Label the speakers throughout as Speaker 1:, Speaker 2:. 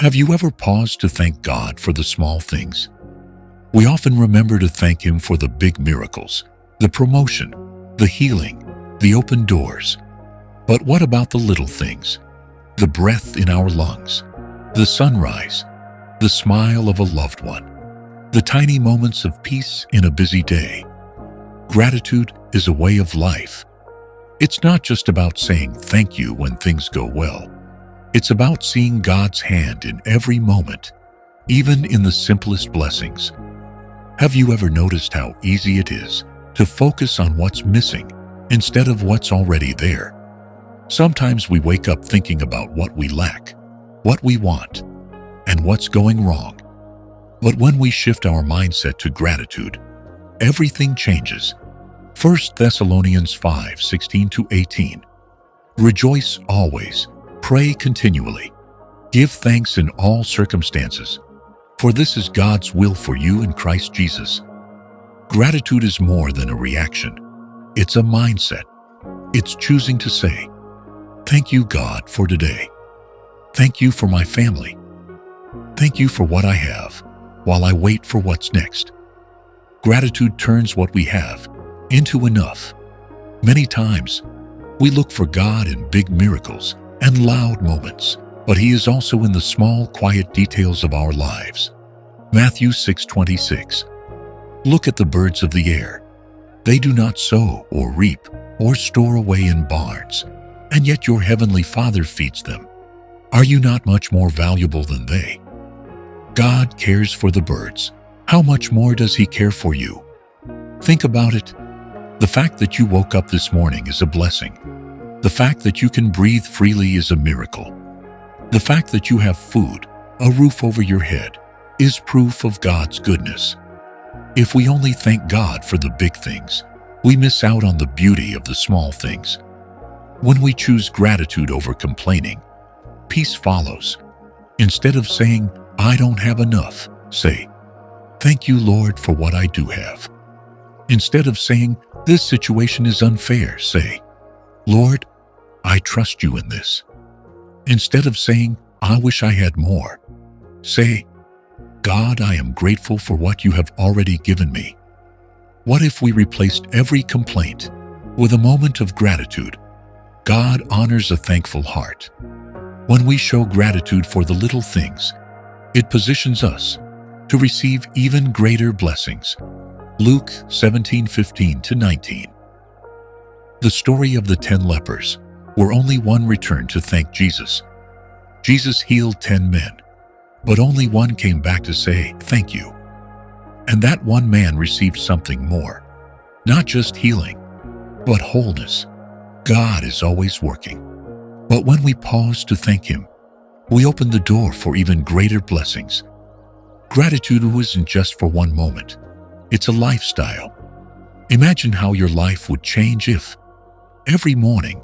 Speaker 1: Have you ever paused to thank God for the small things? We often remember to thank Him for the big miracles, the promotion, the healing, the open doors. But what about the little things? The breath in our lungs, the sunrise, the smile of a loved one, the tiny moments of peace in a busy day. Gratitude is a way of life. It's not just about saying thank you when things go well. It's about seeing God's hand in every moment, even in the simplest blessings. Have you ever noticed how easy it is to focus on what's missing instead of what's already there? Sometimes we wake up thinking about what we lack, what we want, and what's going wrong. But when we shift our mindset to gratitude, everything changes. 1 Thessalonians 5:16-18. Rejoice always, pray continually, give thanks in all circumstances, for this is God's will for you in Christ Jesus. Gratitude is more than a reaction. It's a mindset. It's choosing to say, thank you, God, for today. Thank you for my family. Thank you for what I have, while I wait for what's next. Gratitude turns what we have into enough. Many times, we look for God in big miracles and loud moments, but He is also in the small, quiet details of our lives. Matthew 6:26. Look at the birds of the air. They do not sow or reap or store away in barns, and yet your heavenly Father feeds them. Are you not much more valuable than they? God cares for the birds. How much more does He care for you? Think about it. The fact that you woke up this morning is a blessing. The fact that you can breathe freely is a miracle. The fact that you have food, a roof over your head, is proof of God's goodness. If we only thank God for the big things, we miss out on the beauty of the small things. When we choose gratitude over complaining, peace follows. Instead of saying, I don't have enough, say, thank you, Lord, for what I do have. Instead of saying, this situation is unfair, say, Lord, I trust you in this. Instead of saying, I wish I had more, say, God, I am grateful for what you have already given me. What if we replaced every complaint with a moment of gratitude? God honors a thankful heart. When we show gratitude for the little things, it positions us to receive even greater blessings. Luke 17:15-19. The story of the 10 lepers, where only one returned to thank Jesus. Jesus healed 10 men, but only one came back to say, thank you. And that one man received something more, not just healing, but wholeness. God is always working. But when we pause to thank Him, we open the door for even greater blessings. Gratitude isn't just for one moment. It's a lifestyle. Imagine how your life would change if, every morning,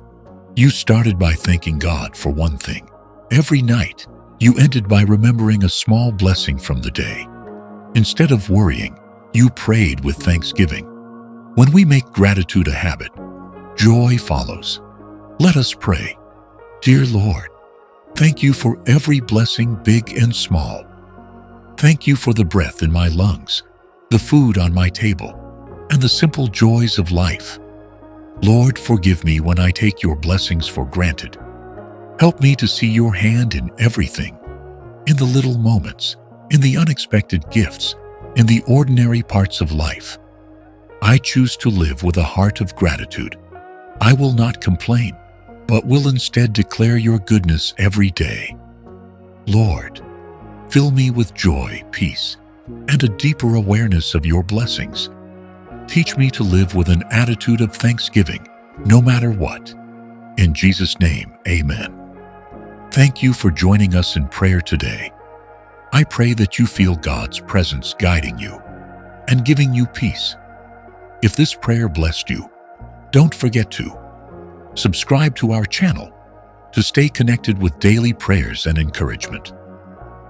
Speaker 1: you started by thanking God for one thing. Every night, you ended by remembering a small blessing from the day. Instead of worrying, you prayed with thanksgiving. When we make gratitude a habit, joy follows. Let us pray. Dear Lord, thank you for every blessing, big and small. Thank you for the breath in my lungs, the food on my table, and the simple joys of life. Lord, forgive me when I take your blessings for granted. Help me to see your hand in everything, in the little moments, in the unexpected gifts, in the ordinary parts of life. I choose to live with a heart of gratitude. I will not complain, but will instead declare your goodness every day. Lord, fill me with joy, peace, and a deeper awareness of your blessings. Teach me to live with an attitude of thanksgiving, no matter what. In Jesus' name, amen. Thank you for joining us in prayer today. I pray that you feel God's presence guiding you and giving you peace. If this prayer blessed you, don't forget to subscribe to our channel to stay connected with daily prayers and encouragement.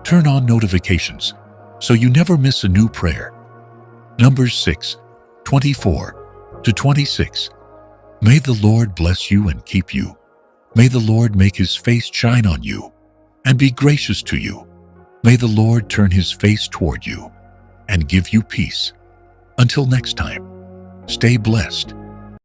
Speaker 1: Turn on notifications so you never miss a new prayer. Numbers 6:24-26. May the Lord bless you and keep you. May the Lord make His face shine on you and be gracious to you. May the Lord turn His face toward you and give you peace. Until next time, stay blessed